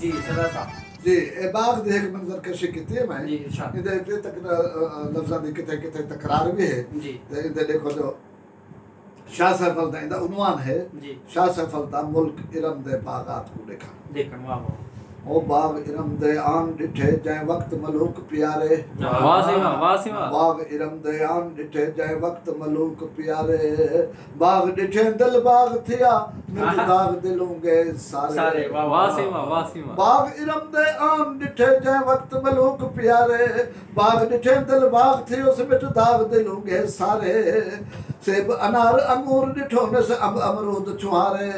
जी सदा साहब जी ए बाग देख मंजर कशी कीती है मैं जी इरशाद इधर पे तक लफ्ज़ां दी किथे किथे तकरार भी है जी ते इधर देखो जो शाह सैफल दा इंदा उन्वान है जी शाह सैफल दा मुल्क इरम दे बागात को देखा देखन वाह वाह ओ बाग इरम दे आन डिठे जै वक्त मलूक प्यारे वाह सी वाह बाग इरम दे आन डिठे जै वक्त मलूक प्यारे बाग डिठे दिल बाग थिया मिट दाग दिलूंगे सारे वाह सी वाह बाग इरम दे आन डिठे जै वक्त मलूक प्यारे बाग डिठे दिल बाग थियो से मिट दाग दिलूंगे सारे सेब अनार अंगूर डिठो न से अमरूद छुहारे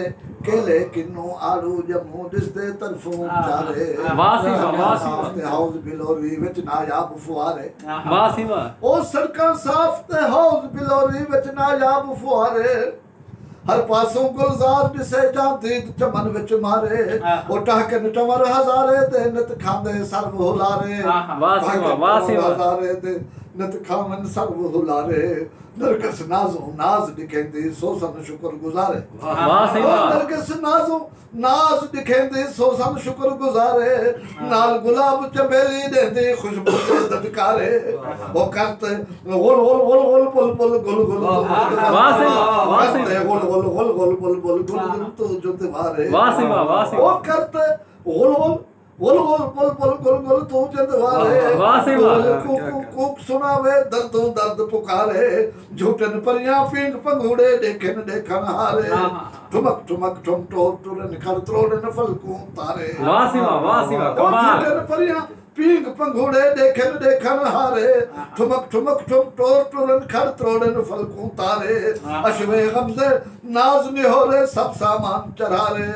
केले किन्नू आड़ू जम्मू दिसदे तरफों चारे वाह सी वाह ते हाउस बिलोरी विच नायाब फुआरे वाह सी वाह ओ सड़कां साफ ते हाउस बिलोरी विच नायाब फुआरे हर पासों गुलजार दिसे जाती चमन विच मारे ओ टहकन टवर हजारे ते नित खांदे सर्व हुलारे वाह सी वाह हजारे ते नित खावन सर्व हुलारे नरगस नाजो नाज दिखेंदी सोसन शुक्र गुजारे वाह सी वाह नरगस नाजो नाज दिखेंदी सोसन शुक्र गुजारे नाल गुलाब चमेली देंदी खुशबू से दटकारे वो करते गोल गोल गोल गोल पुल पुल गुल गुल वाह सी करते गोल गोल गोल गोल पुल पुल गुल गुल तो जो तुम्हारे वाह सी वाह वो करते गोल गोल गोल गोल पुल पुल गुल गुल तो जंदवारे वाह सी वाह कूक सुनावे दर्दों दर्द पुकारे झूठन परियां पींग पंगूड़े देखन देखन हारे ठुमक ठुमक ठुम टोर टुरन खर त्रोड़न फलकूं तारे वाह सी वाह कमाल झूठन परियां पींग पंगूड़े देखन देखन हारे ठुमक ठुमक ठुम टोर टुरन खर त्रोड़न फलकूं तारे अशवे गमज़े नाज निहोरे सब सामान चढ़ारे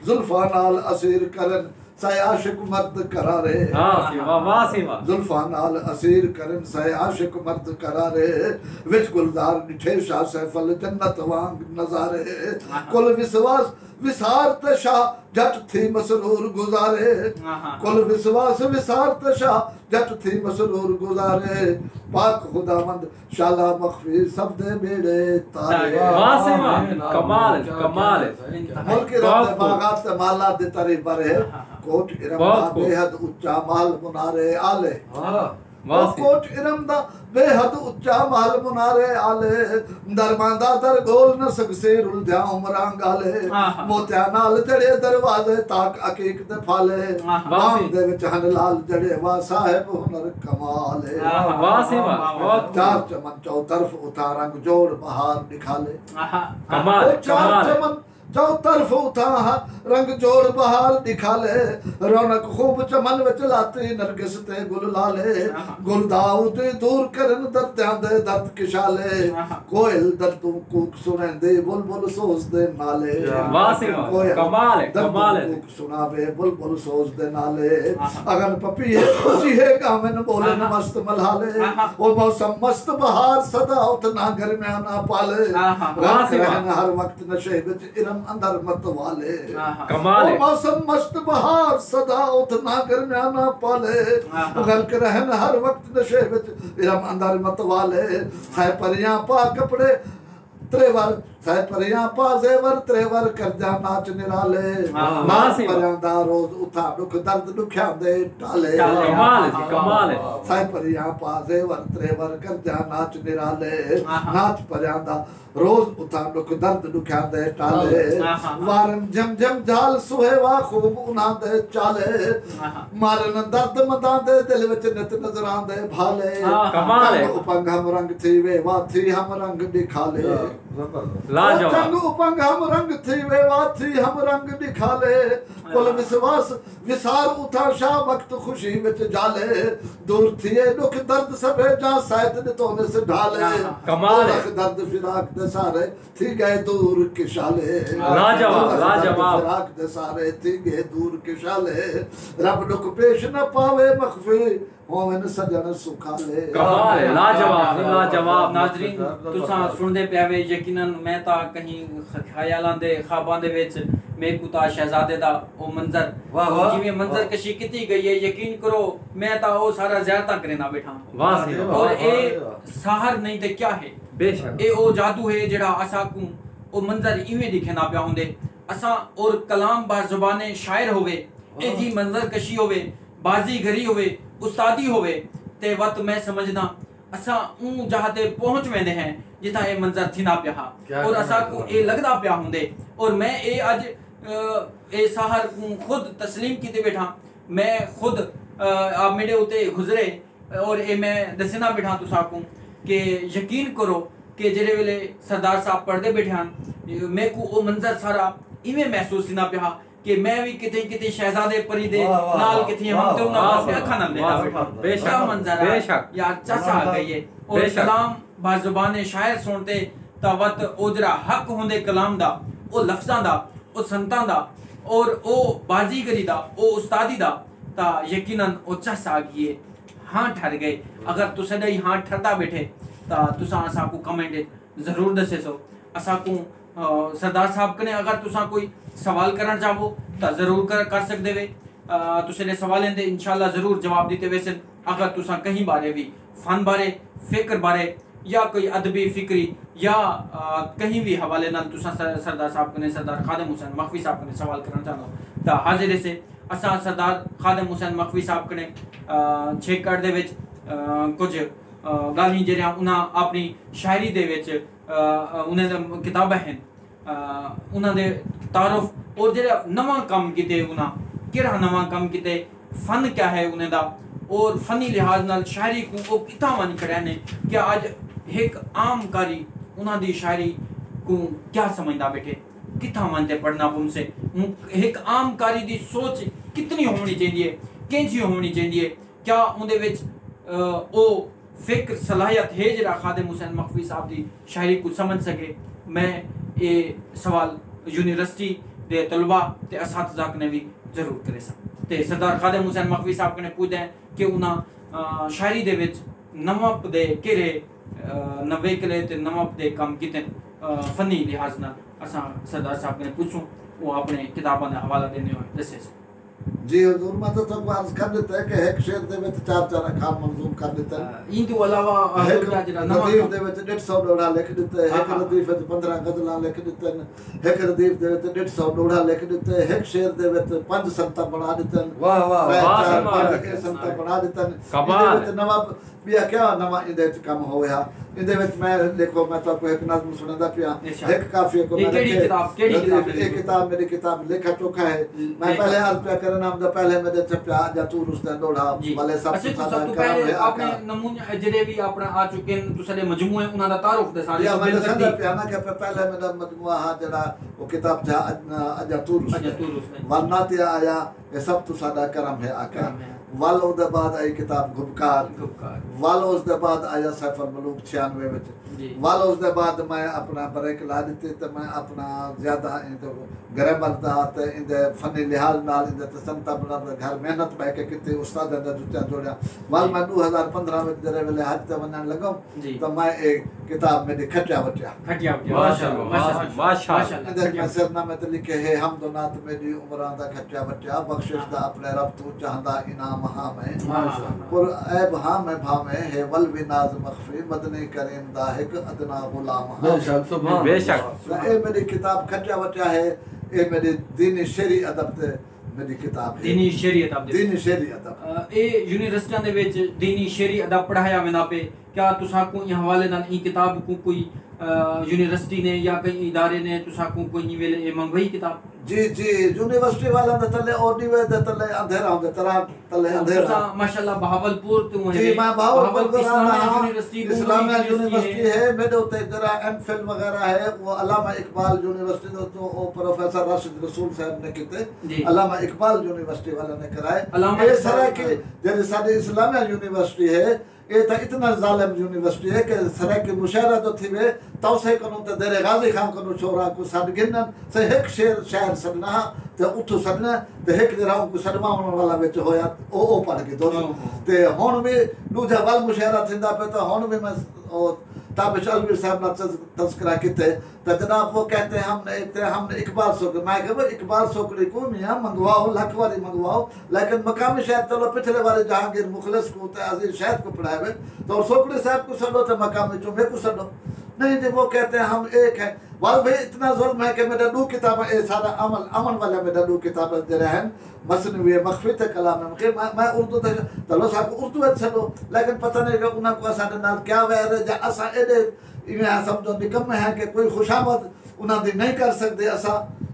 जुल्फा नाल असीर करन साय आशिक मर्द करारे वाह सी वाह जुल्फा नाल असीर करन साय आशिक मर्द करारे विच गुलजार निठे शाह सैफल जन्नत वांग नजारे कुल विश्वास विसार ते शाह जट थी मसरूर गुजारे कुल विश्वास विसार ते शाह जट थी मसरूर गुजारे पाक खुदावंद शाला मखफी सब दे बेड़े तारे वाह सी वाह कमाल कमाल मुल्क रब बागात ते माला दे तरी पर है कोट इरम दा बेहद उच्चा महल मुनारे आले कोट इरम दा बेहद उच्चा महल मुनारे आले दरमांदा दर गोल न सकसे रुलझा उमरांग आले मोतिया नाल जड़े दरवाजे ताक अकीक ते फाले बाम दे विच हन लाल जड़े वा साहिब हुनर कमाल है वाह सी वाह चार चमन चौ तरफ उठा रंग जोड़ बहार दिखाले कमाल चार चमन चौ तरफ उठा रंग जोड़ बहार दिखाले रौनक खूब चमन विच लाती नरगिस ते गुल लाले गुलदाउद दूर करन दर्दां दे दर्द किशाले कोयल दर्दों कूक सुनेंदे बुलबुल सोच दे नाले वाह सी वाह कमाल कूक सुनावे बुलबुल सोच दे नाले अगन पपीए चीहे गावन बोलन मस्त मल्हाले ओ मौसम मस्त बहार सदा उतना गर्मियाना पाले वाह सी वाह हर वक्त नशे विच इरम अंदर मत वाले कमाल है मौसम मस्त बहार सदा उतना गर्मियाना पाले गर्क रहन हर वक्त नशे विच इरम अंदर मत वाले है परियां पा कपड़े त्रेवर है परियां पा जेवर त्रेवर करजा नाच निराले नाच परियां रोज उठा दुख दर्द दुखिया दे टाले कमाल है है परियां पा जेवर त्रेवर करजा नाच निराले नाच परियां रोज उठा दुख दर्द दुखिया दे टाले वारन झम झम झाल सुहेवा खूब उना दे चाले मारन दर्द मदा दे दिल विच नित नजरां दे भाले कमाल है उपंग हम रंग थी वे वाथी हम रंग दिखाले लाजवाब उपंग हम रंग थी वे वाथी हम रंग दिखाले कुल विश्वास विसार उठा शाह वक्त खुशी विच जाले दूर थिए दुख दर्द सबे जा सायत नितोने से ढाले कमाल है दर्द फिराक दे सारे थी गए दूर किशाले लाजवाब फिराक दे सारे थी गए दूर किशाले रब दुख पेश न पावे मखफी होवन सजन सुखाले कमाल है लाजवाब नाज़रीन तुसा सुनदे पियावे यकीनन मैं ता कहीं ख्यालां दे ख्वाबां दे विच मेकुता शहजादे दा ओ मंजर जिवें मंजर कशी कीती गई है यकीन करो मैं ता ओ सारा ज़ियारतां करना बैठा वाह और ए साहर नहीं ते क्या है बेशक ए ओ जादू है जेड़ा असा को ओ मंजर इवें दिखना पिया हुंदे असा और कलाम बा ज़ुबाने शायर होवे ए जी मंजर कशी होवे बाजीगरी होवे उस्तादी होवे ते वत मैं समझना असा ऊ जहाते पहुंच वेंदे हैं जिथा ए मंजर थीना पिया और असा को ए लगदा पिया हुंदे और मैं ए आज ए साहर खुद तस्लीम कीते बैठा मैं खुद आप मेरे उते गुजरे और ए मैं दसना बैठा तुसा को कि यकीन करो कि जेरे वेले सरदार साहब पढ़दे बैठे हैं मैं को ओ मंजर सारा इवें महसूस ना पिया कि मैं भी किते किते शहजादे परी दे नाल किते हम ते उना पास अखा ना लेना बैठा बेशक मंजर बेशक यार चसा आ गई है और कलाम बाजुबाने शायर सुनते तवत ओजरा हक होंदे कलाम दा ओ लफ्जां दा ओ संतां दा और ओ बाजीगरी दा ओ उस्तादी दा ता यकीनन ओ चसा आ गई है हां ठर गए अगर तुसा दे हां ठरदा बैठे ता तुसा असा को कमेंट जरूर दसे सो असा को सरदार साहब कने अगर तुसा कोई सवाल करना चाहो तो जरूर कर सकते वे तुसे ने सवाल दे इंशाल्लाह जरूर जवाब देते वैसे अगर तुसा कहीं बारे भी फन बारे फिक्र बारे या कोई अदबी फिक्री या कहीं भी हवाले नाल तुसा सरदार साहब कने सरदार खादिम हुसैन मखवी साहब कने सवाल करना चाहो तो हाजिर से असा सरदार खादिम हुसैन मखवी साहब कने छेकड़ दे विच कुछ गाली जेरिया उन्हां अपनी शायरी दे विच उन्हें किताबां हैं उन्हां दे तारुफ और जेड़ा नवा काम किते उन्हां केड़ा नवा काम किते फन क्या है उन्हें दा और फनी लिहाज नाल शायरी को ओ किता मन करे ने कि आज एक आम कारी उन्हां दी शायरी को क्या समझदा बैठे किता मन ते पढ़ना उनसे एक आम कारी दी सोच कितनी होनी चाहिए कैंची होनी चाहिए क्या उनदे विच ओ फिक्र सलाहियत है जरा खादिम हुसैन मखवी साहब दी शायरी को समझ सके मैं ये सवाल यूनिवर्सिटी दे तलबा ते असातिज़ा ने भी जरूर करे सा ते सरदार खादिम हुसैन मखवी साहब ने पूछे कि उना शायरी दे विच नवप दे केरे नवे कले ते नवप दे काम किते फनी लिहाज ना असा सरदार साहब ने पूछूं वो अपने किताबां दा हवाला देने हो दसे जी हुजूर मैं तो अर्ज कर देता है कि एक शेर दे विच चार चार अखार मंजूम कर देता है इन तो अलावा लतीफ दे विच 150 डोड़ा लिख देते है एक लतीफ विच 15 गजलां लिख देते हैं एक लतीफ दे विच 150 डोड़ा लिख देते हैं एक शेर दे विच 5 संता बना देते हैं वाह वाह 4 संता बना देते हैं कमाल विच नवा बिया क्या नवा इदे च काम होया इदे विच मैं देखो मैं तो एक नज़्म सुनांदा पिया एक काफिया को मैंने केड़ी किताब मेरी किताब लेखा चोखा है मैं पहले अर्ज पे करना हम पहले मेरे छपया जा तू रुस दे डोड़ा वाले सब से पहले आपने नमूने जेडे भी अपना आ चुके हैं तुसले मजमूए उना दा तारुफ दे सारे मैं समझ पिया ना कि पहले मेरा मजमुआ हा जड़ा वो किताब था अजा तू रुस वरना ते आया ये सब तो सादा करम है आका वालो दे बाद आई किताब गुबकार वालो उस दे बाद आया सफर मलूक 96 विच वालो उस दे बाद मैं अपना ब्रेक ला दिते ते मैं अपना ज्यादा इन ग्रामर दा ते इन फनी लिहाज नाल इन ते संता बना घर मेहनत पे के किते उस्ताद दा जुत्ता जोड़या वाल मैं 2015 में जरे वेले हज ते वनन लगो तो मैं एक किताब में खटिया वटिया माशाल्लाह माशाल्लाह मैं सरनामे ते लिखे है हमदनात मेरी उमरां दा खटिया वटिया बख्शिश दा अपने रब तो चाहंदा इनाम हाँ मैं पर ऐब हाँ मैं भावे है वल विनाज मखफी मदनी करीम दा एक अदना गुलाम हाँ बेशक ए मेरी किताब खटिया वटिया है ए मेरी दीनी शेरी अदब ते मेरी किताब है दीनी शेरी अदब ए यूनिवर्सिटी दे विच दीनी शेरी अदब पढ़ाया वेंदा पे क्या तुसा को ये हवाले नाल ई किताब को कोई यूनिवर्सिटी ने या कई इदारे ने तुसा को कोई वेले मंगवाई किताब जी जी यूनिवर्सिटी वाला ने तले ओडी वे दे तले अंधेरा होंदे तरा तले अंधेरा माशाल्लाह बहावलपुर तो है जी मैं बहावलपुर इस्लामिया यूनिवर्सिटी है मेरे उते जरा एमफिल वगैरह है वो अल्लामा इकबाल यूनिवर्सिटी तो वो प्रोफेसर राशिद रसूल साहब ने किते अल्लामा इकबाल यूनिवर्सिटी वाला ने कराए ये सारा के जैसे साडी इस्लामिया यूनिवर्सिटी है ये तो इतना जालिम यूनिवर्सिटी है कि सरे के मुशायरा तो थी वे तो से कनु तो देरे गाजी खान कनु छोरा को सद गिनन से एक शेर शायर सदना ते उठो सदना ते एक जरा को सदमाउन वाला विच होया ओ पढ़ के दोनों ते हुन भी दूजा वाल मुशायरा थिंदा पे तो हुन भी मैं ओ ताबिश अलवी साहब ने तज़किरा किते तो जनाब वो कहते हैं हमने इकबाल सोकरी मैं कहबो इकबाल सोकरी को मियां मंगवाओ लखवारी मंगवाओ लेकिन मकामी शायद चलो पिछले वाले जहांगीर मुखलिस को ते अजीज शायद को पढ़ावे तो सोकरी साहब को सदो ते मकामी चुमे को सदो नहीं जी वो कहते हैं हम एक हैं। वाल भाई इतना जुल्म है कि मेरा दो किताब ए सारा अमल अमन वाला मेरा दो किताब दे रहे हैं मसनवी मखफी थे कलाम में कि मैं उर्दू थे चलो साहब उर्दू है चलो लेकिन पता नहीं कि उन्हें को असा नाल क्या वैर है जा असा एडे इवें समझो निकम है कि कोई खुशामद उन्हें दी नहीं कर सकते असा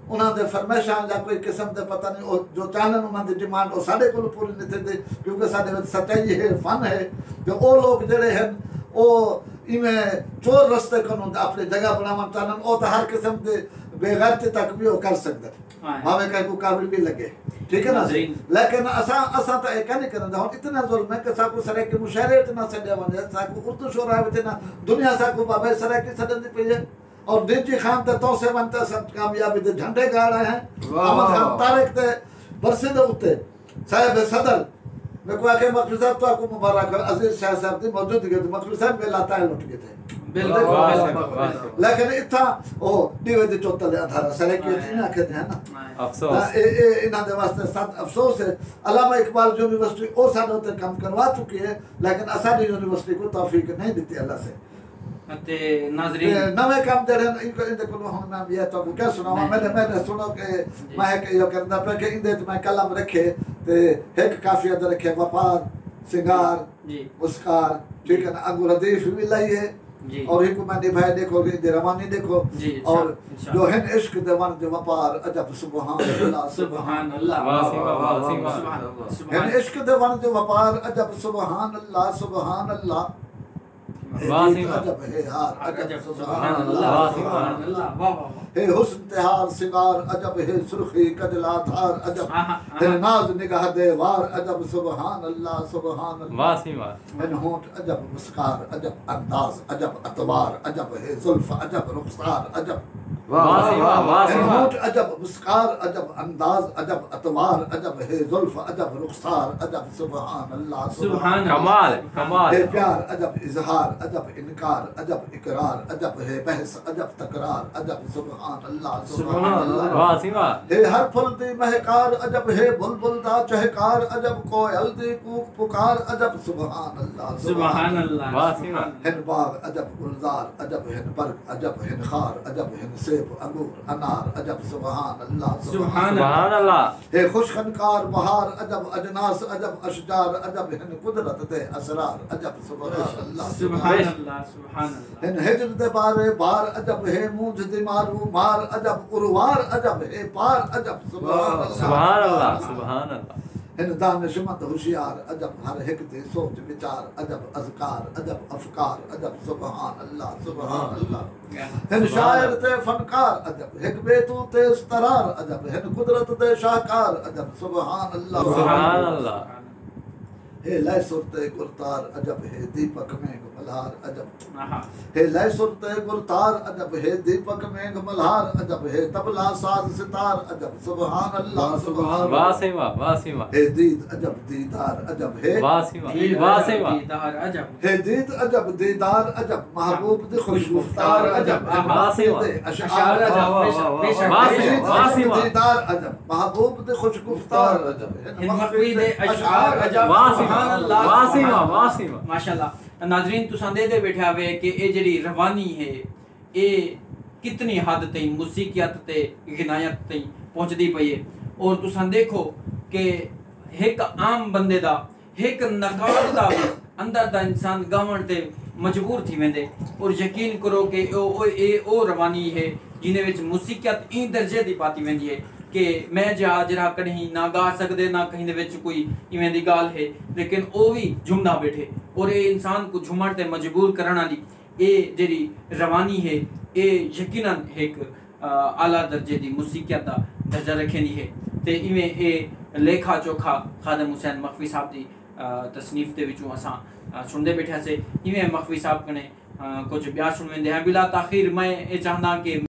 उन्हें दे फरमाइशा या कोई किस्म दे पता नहीं जो चाहन उन्हें दी डिमांड वो साडे को पूरी नहीं थी क्योंकि साडे में सच्चाई है फन है जो वो लोग जड़े हैं वो इवें चोर रस्ते कनो अपनी जगह बनावन चाहन ओ तो हर किस्म दे बेगैरती तक भी वो कर सकते भावे का को काबिल भी लगे ठीक है ना लेकिन असा तो एक नहीं करना हम इतना जुल्म है कि साको सरे के मुशायरे इतना सदे वने साको उर्दू शोरा इतना दुनिया साको बाबा सरे की सदन पे है और डीजी खान तो से बनता सब कामयाबी दे झंडे गा रहे हैं अहमद खान तारिक ते बरसे दे उते साहब सदर मैं को आके मखफी साहब तो आपको मुबारक अजीज शाह साहब दी मौजूद थे मखफी साहब में लाता है लुट गए थे बिल्कुल लेकिन इतना ओ दीवे दे चोतले अधारा सरे की इतना कहते हैं ना अफसोस ए इना दे वास्ते साथ अफसोस है अल्लामा इकबाल यूनिवर्सिटी ओ साडे उते काम करवा चुकी है लेकिन असाडी यूनिवर्सिटी को तौफीक नहीं देती अल्लाह से ते नाज़रीन नवे काम दे रहे इनको इनके को हम नाम ये तो क्या सुनावा मैंने सुनो के मैं के यो करदा पे के इंदे मैं कलम रखे ते एक काफिया दे रखे वफार सिंगार जी मुस्कार ठीक है ना अंगूर हदीफ भी लाई है जी और एक मैं निभाए देखो दे रवानी देखो जी और जो है इश्क दीवान जो वफार अजब सुभान अल्लाह सुभान अल्लाह सुभान अल्लाह इश्क दीवान जो वफार अजब सुभान अल्लाह अजब है हार अजब सुभान अल्लाह वाह हे हुस्न तिहार सिंगार अजब है सुर्खी कजला धार अजब है नाज निगाह दे वार अजब सुभान अल्लाह वाह इन होंठ अजब मुस्कार अजब अंदाज अजब अतवार अजब है जुल्फ अजब रुखसार अजब होंठ अजब मुस्कार अजब अंदाज अजब अतवार अजब है जुल्फ अजब रुखसार अजब सुभान अल्लाह कमाल है प्यार अजब इजहार अजब इनकार अजब इकरार अजब है बहस अजब तकरार अजब सुभान अल्लाह वाह है हर फूल दी महकार अजब है बुलबुल दा चहकार अजब कोयल दी कूक पुकार अजब सुभान अल्लाह हिन बाग अजब गुलजार अजब हिन बर्ग अजब हिन खार अजब हिन सेब अंगूर अनार अजब सुभान अल्लाह है खुशखनकार बहार अजब अजनास अजब अशजार अजब हिन कुदरत दे असरार अजब सुभान अल्लाह हिन हिजर दे बारे बार अजब है मूंझ दे मारू मार अजब उरवार अजब है पार अजब सुभान अल्लाह हिन दानिशमंद होशियार अजब हर एक दे सोच विचार अजब अज़कार अजब अफकार अजब सुभान अल्लाह हिन शायर ते फनकार अजब एक बेतू ते इस्तरार अजब हिन कुदरत दे शाहकार अजब सुभान अल्लाह हे लय सुरते गुरतार अजब है दीपक में मल्हार अजब हे लय सुरते गुरतार अजब है दीपक में मल्हार अजब है तबला साज सितार अजब सुभान अल्लाह वाह हे दीद अजब दीदार अजब है दीदार अजब हे दीद अजब दीदार अजब महबूब दे खुशगुफ्तार अजब अशआर अजब दीदार अजब महबूब दे खुशगुफ्तार अजब मखफी दे अशआर अजब माशाल्लाह नाज़रीन तुसां दे बैठा वे कि ए जेड़ी रवानी है ए कितनी हद तई मुसीकियत ते गिनायत तई पहुंचदी पई है और तुसां देखो कि एक आम बंदे दा एक नगाड़ दा अंदर दा इंसान गावण ते मजबूर थी वेंदे और यकीन करो कि ओ रवानी है जिने विच मुसीकियत ई दर्जे दी पाती वेंदी है कि मैं जरा कहीं ना गा सकते ना कहीं दे विच कोई इवें दी गाल है लेकिन ओ भी झुमना बैठे और ये इंसान को झुमण ते मजबूर करने वाली ये जेरी रवानी है ये यकीनन एक आला दर्जे दी मुसीकियत दा दर्जा रखेंदी है ते इवें ए लेखा चोखा खादम हुसैन मखफी साहब दी तसनीफ दे विचों असां सुनदे बैठे से इवें मखफी साहब कने कुछ ब्याह सुनवेंदे हैं बिला ताखीर मैं ये चाहना कि